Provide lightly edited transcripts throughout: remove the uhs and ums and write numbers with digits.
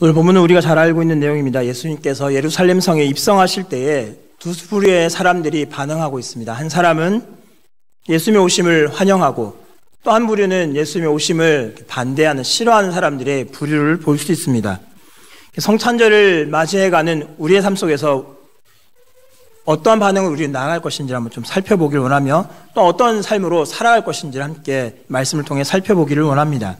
오늘 본문은 우리가 잘 알고 있는 내용입니다. 예수님께서 예루살렘 성에 입성하실 때에 두 부류의 사람들이 반응하고 있습니다. 한 사람은 예수님의 오심을 환영하고 또 한 부류는 예수님의 오심을 반대하는, 싫어하는 사람들의 부류를 볼 수 있습니다. 성찬절을 맞이해가는 우리의 삶 속에서 어떠한 반응을 우리는 나아갈 것인지를 한번 좀 살펴보기를 원하며 또 어떤 삶으로 살아갈 것인지를 함께 말씀을 통해 살펴보기를 원합니다.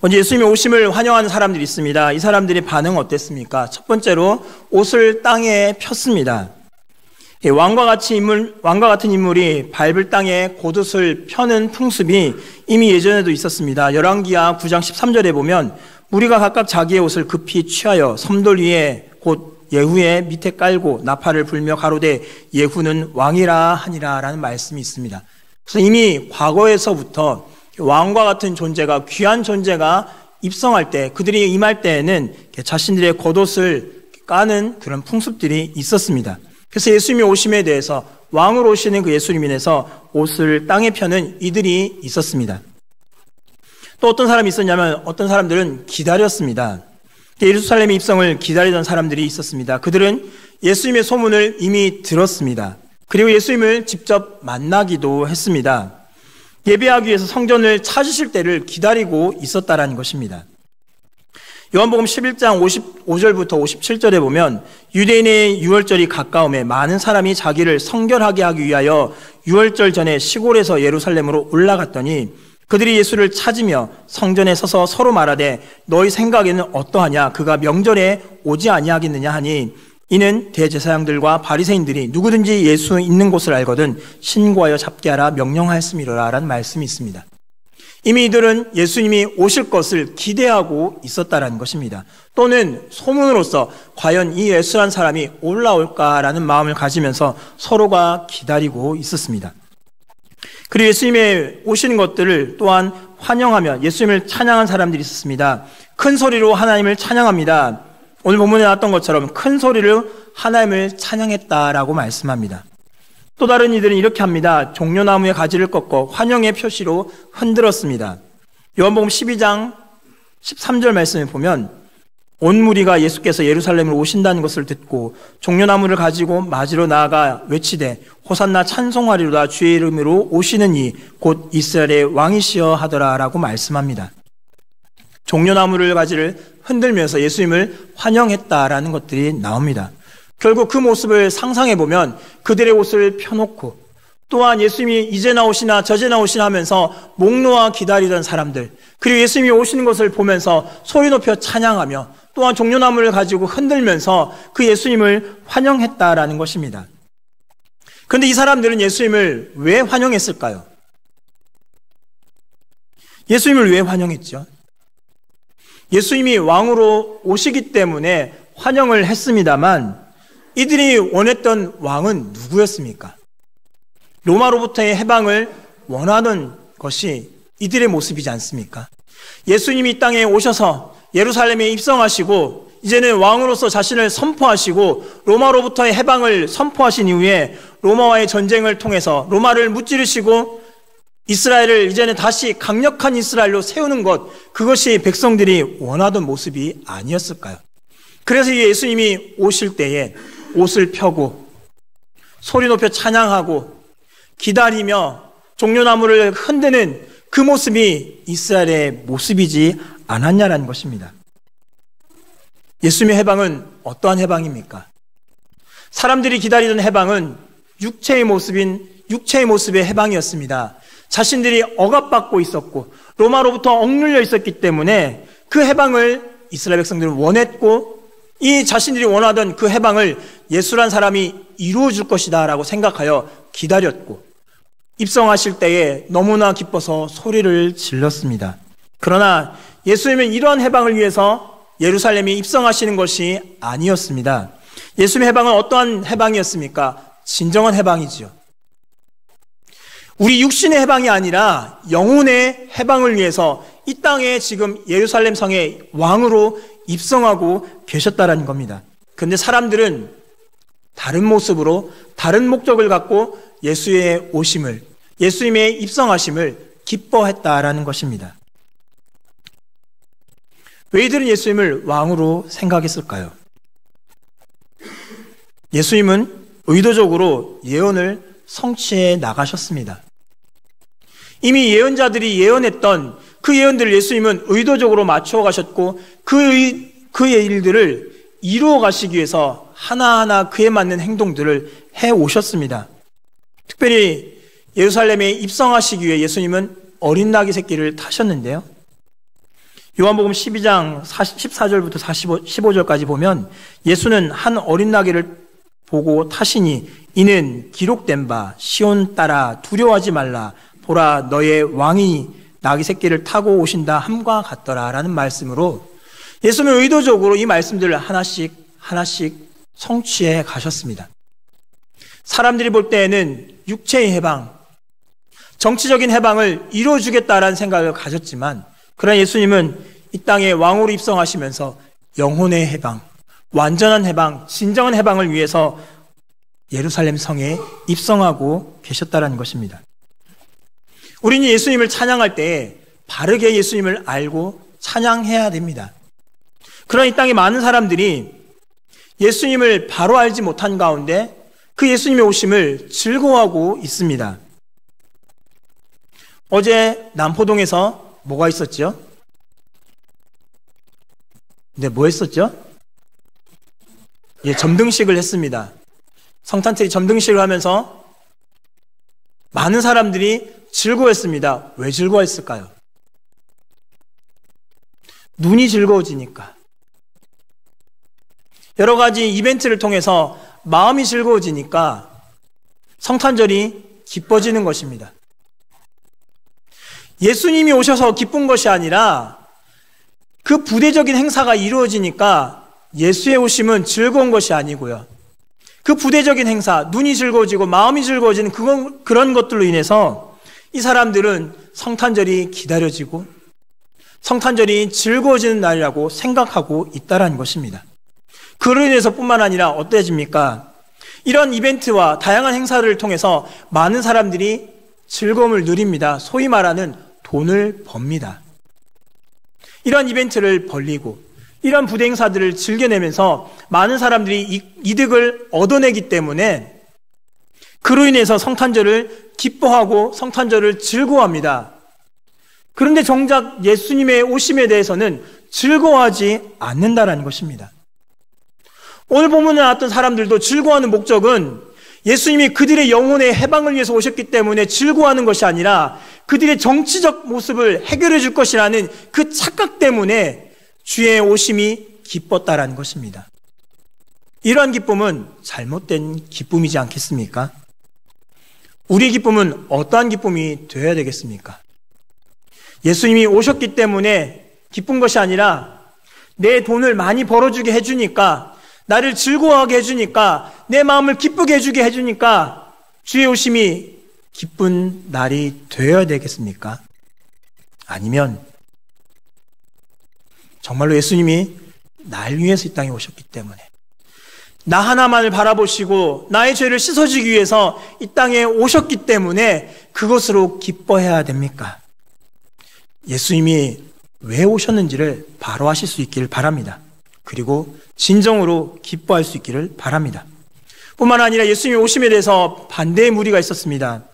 먼저 예수님의 오심을 환영하는 사람들이 있습니다. 이 사람들의 반응은 어땠습니까? 첫 번째로 옷을 땅에 폈습니다. 왕과 같은 인물이 밟을 땅에 겉옷을 펴는 풍습이 이미 예전에도 있었습니다. 열왕기하 9장 13절에 보면 무리가 각각 자기의 옷을 급히 취하여 섬돌 위에 곧 예후의 밑에 깔고 나팔을 불며 가로되 예후는 왕이라 하니라 라는 말씀이 있습니다. 그래서 이미 과거에서부터 왕과 같은 존재가, 귀한 존재가 입성할 때, 그들이 임할 때에는 자신들의 겉옷을 까는 그런 풍습들이 있었습니다. 그래서 예수님의 오심에 대해서, 왕으로 오시는 그 예수님 인해서 옷을 땅에 펴는 이들이 있었습니다. 또 어떤 사람이 있었냐면 어떤 사람들은 기다렸습니다. 예루살렘의 입성을 기다리던 사람들이 있었습니다. 그들은 예수님의 소문을 이미 들었습니다. 그리고 예수님을 직접 만나기도 했습니다. 예배하기 위해서 성전을 찾으실 때를 기다리고 있었다라는 것입니다. 요한복음 11장 55절부터 57절에 보면 유대인의 유월절이 가까움에 많은 사람이 자기를 성결하게 하기 위하여 유월절 전에 시골에서 예루살렘으로 올라갔더니 그들이 예수를 찾으며 성전에 서서 서로 말하되 너희 생각에는 어떠하냐? 그가 명절에 오지 아니하겠느냐 하니 이는 대제사장들과 바리새인들이 누구든지 예수 있는 곳을 알거든 신고하여 잡게 하라 명령하였음이로라 라는 말씀이 있습니다. 이미 이들은 예수님이 오실 것을 기대하고 있었다라는 것입니다. 또는 소문으로서 과연 이 예수란 사람이 올라올까라는 마음을 가지면서 서로가 기다리고 있었습니다. 그리고 예수님의 오시는 것들을 또한 환영하며 예수님을 찬양한 사람들이 있었습니다. 큰 소리로 하나님을 찬양합니다. 오늘 본문에 나왔던 것처럼 큰 소리로 하나님을 찬양했다라고 말씀합니다. 또 다른 이들은 이렇게 합니다. 종려나무의 가지를 꺾어 환영의 표시로 흔들었습니다. 요한복음 12장 13절 말씀을 보면 온 무리가 예수께서 예루살렘으로 오신다는 것을 듣고 종려나무를 가지고 맞으러 나아가 외치되 호산나 찬송하리로다 주의 이름으로 오시는 이 곧 이스라엘의 왕이시여 하더라 라고 말씀합니다. 종려나무를 가지를 흔들면서 예수님을 환영했다라는 것들이 나옵니다. 결국 그 모습을 상상해 보면 그들의 옷을 펴놓고 또한 예수님이 이제 나오시나 저제 나오시나 하면서 목 놓아 기다리던 사람들, 그리고 예수님이 오시는 것을 보면서 소리 높여 찬양하며 또한 종려나무를 가지고 흔들면서 그 예수님을 환영했다라는 것입니다. 그런데 이 사람들은 예수님을 왜 환영했을까요? 예수님을 왜 환영했죠? 예수님이 왕으로 오시기 때문에 환영을 했습니다만 이들이 원했던 왕은 누구였습니까? 로마로부터의 해방을 원하는 것이 이들의 모습이지 않습니까? 예수님이 이 땅에 오셔서 예루살렘에 입성하시고 이제는 왕으로서 자신을 선포하시고 로마로부터의 해방을 선포하신 이후에 로마와의 전쟁을 통해서 로마를 무찌르시고 이스라엘을 이제는 다시 강력한 이스라엘로 세우는 것, 그것이 백성들이 원하던 모습이 아니었을까요? 그래서 예수님이 오실 때에 옷을 펴고 소리 높여 찬양하고 기다리며 종려나무를 흔드는 그 모습이 이스라엘의 모습이지 않았냐라는 것입니다. 예수님의 해방은 어떠한 해방입니까? 사람들이 기다리던 해방은 육체의 모습의 해방이었습니다. 자신들이 억압받고 있었고 로마로부터 억눌려 있었기 때문에 그 해방을 이스라엘 백성들은 원했고 이 자신들이 원하던 그 해방을 예수란 사람이 이루어 줄 것이다 라고 생각하여 기다렸고 입성하실 때에 너무나 기뻐서 소리를 질렀습니다. 그러나 예수님은 이러한 해방을 위해서 예루살렘에 입성하시는 것이 아니었습니다. 예수님의 해방은 어떠한 해방이었습니까? 진정한 해방이지요. 우리 육신의 해방이 아니라 영혼의 해방을 위해서 이 땅에 지금 예루살렘 성의 왕으로 입성하고 계셨다라는 겁니다. 그런데 사람들은 다른 모습으로 다른 목적을 갖고 예수의 오심을, 예수님의 입성하심을 기뻐했다라는 것입니다. 왜 이들은 예수님을 왕으로 생각했을까요? 예수님은 의도적으로 예언을 성취해 나가셨습니다. 이미 예언자들이 예언했던 그 예언들을 예수님은 의도적으로 맞추어 가셨고 그의 일들을 이루어 가시기 위해서 하나하나 그에 맞는 행동들을 해 오셨습니다. 특별히 예루살렘에 입성하시기 위해 예수님은 어린 나귀 새끼를 타셨는데요. 요한복음 12장 14절부터 15절까지 보면 예수는 한 어린 나귀를 보고 타시니 이는 기록된 바 시온 딸아 두려워하지 말라 보라 너의 왕이 나귀 새끼를 타고 오신다 함과 같더라 라는 말씀으로 예수님은 의도적으로 이 말씀들을 하나씩 성취해 가셨습니다. 사람들이 볼 때에는 육체의 해방, 정치적인 해방을 이루어주겠다라는 생각을 가졌지만 그러나 예수님은 이 땅에 왕으로 입성하시면서 영혼의 해방, 완전한 해방, 진정한 해방을 위해서 예루살렘 성에 입성하고 계셨다는 것입니다. 우리는 예수님을 찬양할 때에 바르게 예수님을 알고 찬양해야 됩니다. 그러나 이 땅에 많은 사람들이 예수님을 바로 알지 못한 가운데 그 예수님의 오심을 즐거워하고 있습니다. 어제 남포동에서 뭐가 있었죠? 네, 뭐 했었죠? 예, 점등식을 했습니다. 성탄절이 점등식을 하면서 많은 사람들이 즐거워했습니다. 왜 즐거워했을까요? 눈이 즐거워지니까. 여러 가지 이벤트를 통해서 마음이 즐거워지니까 성탄절이 기뻐지는 것입니다. 예수님이 오셔서 기쁜 것이 아니라 그 부대적인 행사가 이루어지니까 예수의 오심은 즐거운 것이 아니고요. 그 부대적인 행사, 눈이 즐거워지고 마음이 즐거워지는 그런 것들로 인해서 이 사람들은 성탄절이 기다려지고 성탄절이 즐거워지는 날이라고 생각하고 있다는 것입니다. 그로 인해서 뿐만 아니라 어때집니까? 이런 이벤트와 다양한 행사를 통해서 많은 사람들이 즐거움을 누립니다. 소위 말하는 돈을 법니다. 이런 이벤트를 벌리고 이런 부대 행사들을 즐겨내면서 많은 사람들이 이득을 얻어내기 때문에 그로 인해서 성탄절을 기뻐하고 성탄절을 즐거워합니다. 그런데 정작 예수님의 오심에 대해서는 즐거워하지 않는다는 것입니다. 오늘 본문에 나왔던 사람들도 즐거워하는 목적은 예수님이 그들의 영혼의 해방을 위해서 오셨기 때문에 즐거워하는 것이 아니라 그들의 정치적 모습을 해결해 줄 것이라는 그 착각 때문에 주의 오심이 기뻤다라는 것입니다. 이러한 기쁨은 잘못된 기쁨이지 않겠습니까? 우리의 기쁨은 어떠한 기쁨이 되어야 되겠습니까? 예수님이 오셨기 때문에 기쁜 것이 아니라 내 돈을 많이 벌어주게 해주니까 나를 즐거워하게 해주니까 내 마음을 기쁘게 해주게 해주니까 주의 오심이 기쁜 날이 되어야 되겠습니까? 아니면 정말로 예수님이 날 위해서 이 땅에 오셨기 때문에 나 하나만을 바라보시고 나의 죄를 씻어주기 위해서 이 땅에 오셨기 때문에 그것으로 기뻐해야 됩니까? 예수님이 왜 오셨는지를 바로 아실 수 있기를 바랍니다. 그리고 진정으로 기뻐할 수 있기를 바랍니다. 뿐만 아니라 예수님의 오심에 대해서 반대의 무리가 있었습니다.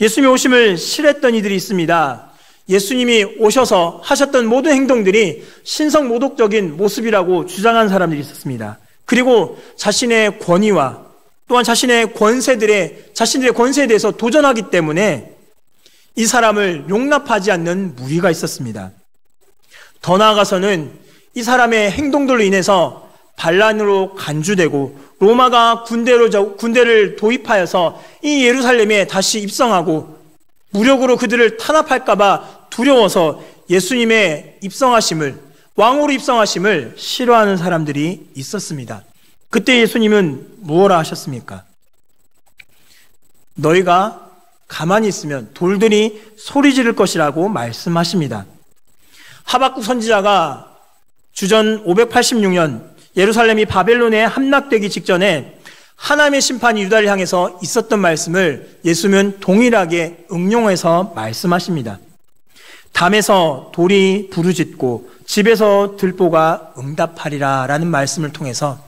예수님의 오심을 싫어했던 이들이 있습니다. 예수님이 오셔서 하셨던 모든 행동들이 신성모독적인 모습이라고 주장한 사람들이 있었습니다. 그리고 자신의 권위와 또한 자신의 자신들의 권세에 대해서 도전하기 때문에 이 사람을 용납하지 않는 무리가 있었습니다. 더 나아가서는 이 사람의 행동들로 인해서 반란으로 간주되고 로마가 군대를 도입하여서 이 예루살렘에 다시 입성하고 무력으로 그들을 탄압할까봐 두려워서 예수님의 왕으로 입성하심을 싫어하는 사람들이 있었습니다. 그때 예수님은 무엇라 하셨습니까? 너희가 가만히 있으면 돌들이 소리 지를 것이라고 말씀하십니다. 하박국 선지자가 주전 586년 예루살렘이 바벨론에 함락되기 직전에 하나님의 심판이 유다를 향해서 있었던 말씀을 예수님은 동일하게 응용해서 말씀하십니다. 담에서 돌이 부르짖고 집에서 들보가 응답하리라 라는 말씀을 통해서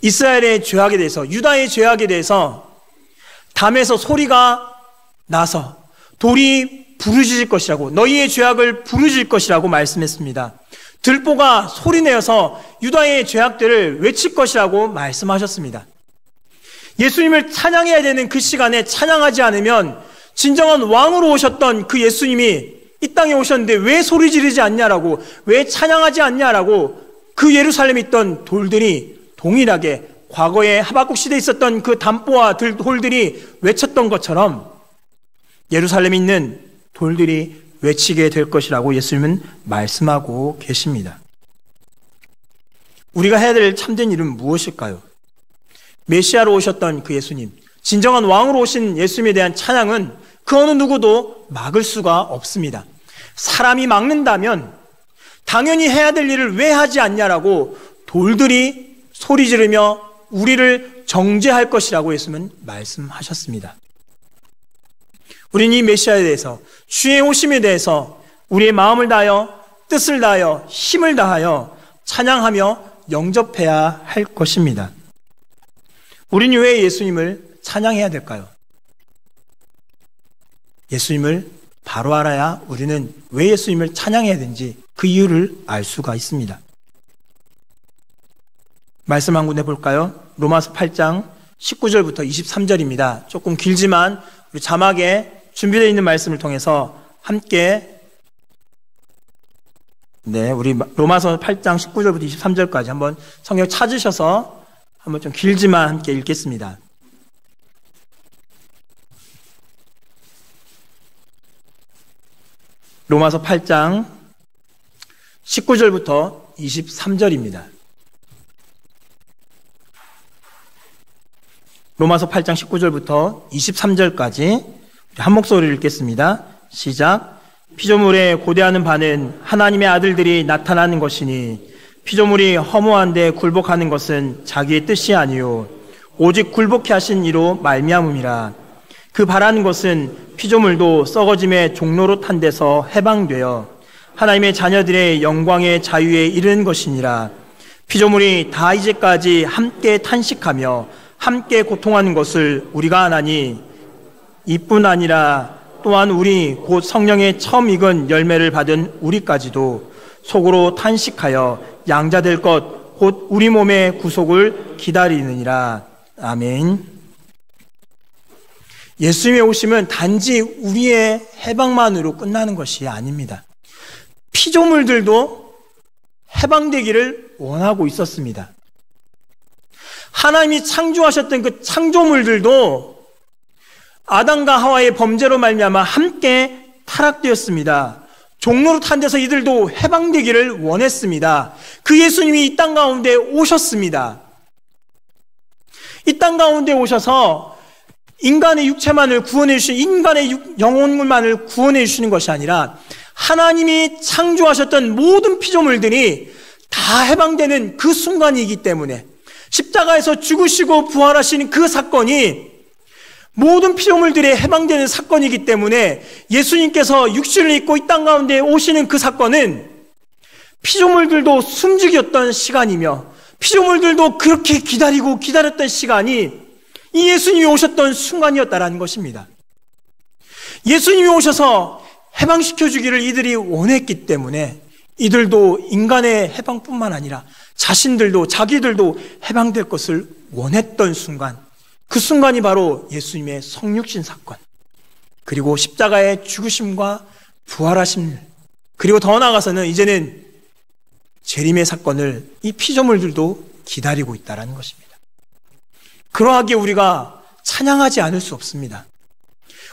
이스라엘의 죄악에 대해서, 유다의 죄악에 대해서 담에서 소리가 나서 돌이 부르짖을 것이라고, 너희의 죄악을 부르짖을 것이라고 말씀했습니다. 들보가 소리내어서 유다의 죄악들을 외칠 것이라고 말씀하셨습니다. 예수님을 찬양해야 되는 그 시간에 찬양하지 않으면 진정한 왕으로 오셨던 그 예수님이 이 땅에 오셨는데 왜 소리 지르지 않냐라고, 왜 찬양하지 않냐라고 그 예루살렘에 있던 돌들이 동일하게 과거에 하박국 시대에 있었던 그 담보와 돌들이 외쳤던 것처럼 예루살렘에 있는 돌들이 외치게 될 것이라고 예수님은 말씀하고 계십니다. 우리가 해야 될 참된 일은 무엇일까요? 메시아로 오셨던 그 예수님, 진정한 왕으로 오신 예수님에 대한 찬양은 그 어느 누구도 막을 수가 없습니다. 사람이 막는다면 당연히 해야 될 일을 왜 하지 않냐라고 돌들이 소리 지르며 우리를 정죄할 것이라고 예수님은 말씀하셨습니다. 우리는 이 메시아에 대해서, 주의 오심에 대해서 우리의 마음을 다하여, 뜻을 다하여, 힘을 다하여 찬양하며 영접해야 할 것입니다. 우리는 왜 예수님을 찬양해야 될까요? 예수님을 바로 알아야 우리는 왜 예수님을 찬양해야 되는지 그 이유를 알 수가 있습니다. 말씀 한 군데 볼까요? 로마서 8장 19절부터 23절입니다. 조금 길지만 우리 자막에 준비되어 있는 말씀을 통해서 함께 우리 로마서 8장 19절부터 23절까지 한번 성경 찾으셔서 한번 좀 길지만 함께 읽겠습니다. 로마서 8장 19절부터 23절입니다. 로마서 8장 19절부터 23절까지 한 목소리를 읽겠습니다. 시작. 피조물에 고대하는 바는 하나님의 아들들이 나타나는 것이니 피조물이 허무한데 굴복하는 것은 자기의 뜻이 아니요 오직 굴복케 하신 이로 말미암음이라. 그 바라는 것은 피조물도 썩어짐의 종로로 탄 데서 해방되어 하나님의 자녀들의 영광의 자유에 이르는 것이니라. 피조물이 다 이제까지 함께 탄식하며 함께 고통하는 것을 우리가 아나니 이뿐 아니라 또한 우리 곧 성령의 처음 익은 열매를 받은 우리까지도 속으로 탄식하여 양자될 것 곧 우리 몸의 구속을 기다리느니라. 아멘. 예수님의 오심은 단지 우리의 해방만으로 끝나는 것이 아닙니다. 피조물들도 해방되기를 원하고 있었습니다. 하나님이 창조하셨던 그 창조물들도 아담과 하와의 범죄로 말미암아 함께 타락되었습니다. 종로로 탄 데서 이들도 해방되기를 원했습니다. 그 예수님이 이 땅 가운데 오셨습니다. 이 땅 가운데 오셔서 인간의 육체만을 구원해 주시는, 인간의 영혼만을 구원해 주시는 것이 아니라 하나님이 창조하셨던 모든 피조물들이 다 해방되는 그 순간이기 때문에, 십자가에서 죽으시고 부활하시는 그 사건이 모든 피조물들이 해방되는 사건이기 때문에 예수님께서 육신을 입고 이 땅 가운데 오시는 그 사건은 피조물들도 숨죽였던 시간이며 피조물들도 그렇게 기다렸던 시간이 이 예수님이 오셨던 순간이었다라는 것입니다. 예수님이 오셔서 해방시켜 주기를 이들이 원했기 때문에 이들도 인간의 해방뿐만 아니라 자기들도 해방될 것을 원했던 순간, 그 순간이 바로 예수님의 성육신 사건, 그리고 십자가의 죽으심과 부활하심, 그리고 더 나아가서는 이제는 재림의 사건을 이 피조물들도 기다리고 있다는 것입니다. 그러하기에 우리가 찬양하지 않을 수 없습니다.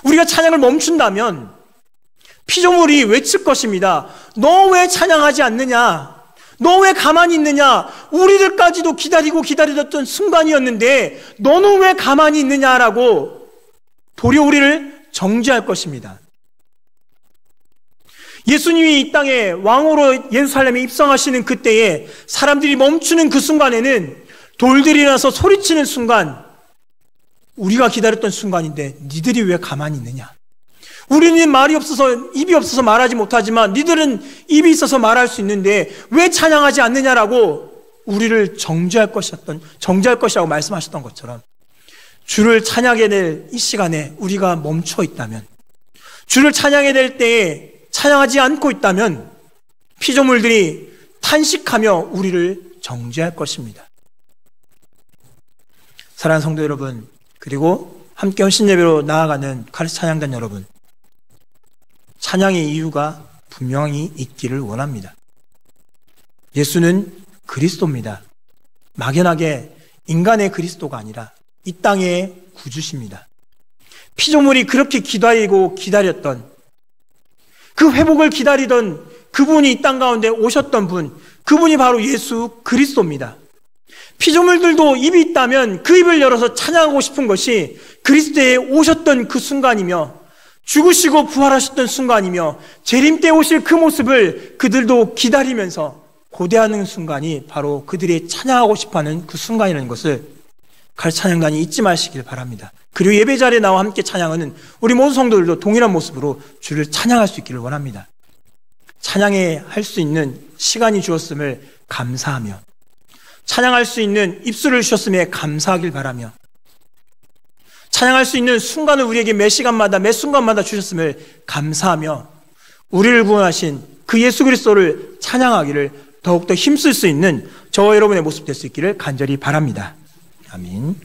우리가 찬양을 멈춘다면 피조물이 외칠 것입니다. 너 왜 찬양하지 않느냐? 너 왜 가만히 있느냐? 우리들까지도 기다리던 순간이었는데 너는 왜 가만히 있느냐라고 도리어 우리를 정죄할 것입니다. 예수님이 이 땅에 왕으로 예루살렘에 입성하시는 그때에 사람들이 멈추는 그 순간에는 돌들이 일어나서 소리치는 순간, 우리가 기다렸던 순간인데 니들이 왜 가만히 있느냐? 우리는 말이 없어서, 입이 없어서 말하지 못하지만 니들은 입이 있어서 말할 수 있는데 왜 찬양하지 않느냐라고 우리를 정죄할 것이라고 말씀하셨던 것처럼, 주를 찬양해야 될 이 시간에 우리가 멈춰 있다면, 주를 찬양해야 될 때에 찬양하지 않고 있다면 피조물들이 탄식하며 우리를 정죄할 것입니다. 사랑하는 성도 여러분, 그리고 함께 헌신 예배로 나아가는 카리스 찬양단 여러분, 찬양의 이유가 분명히 있기를 원합니다. 예수는 그리스도입니다. 막연하게 인간의 그리스도가 아니라 이 땅의 구주십니다. 피조물이 그렇게 기다리고 기다렸던, 그 회복을 기다리던 그분이 이 땅 가운데 오셨던 분, 그분이 바로 예수 그리스도입니다. 피조물들도 입이 있다면 그 입을 열어서 찬양하고 싶은 것이 그리스도에 오셨던 그 순간이며, 죽으시고 부활하셨던 순간이며, 재림 때 오실 그 모습을 그들도 기다리면서 고대하는 순간이 바로 그들이 찬양하고 싶어하는 그 순간이라는 것을 카리스 찬양단이 잊지 마시길 바랍니다. 그리고 예배 자리에 나와 함께 찬양하는 우리 모든 성도들도 동일한 모습으로 주를 찬양할 수 있기를 원합니다. 찬양해 할 수 있는 시간이 주었음을 감사하며, 찬양할 수 있는 입술을 주셨음에 감사하길 바라며, 찬양할 수 있는 순간을 우리에게 매 시간마다 매 순간마다 주셨음을 감사하며, 우리를 구원하신 그 예수 그리스도를 찬양하기를 더욱더 힘쓸 수 있는 저와 여러분의 모습 될 수 있기를 간절히 바랍니다. 아멘.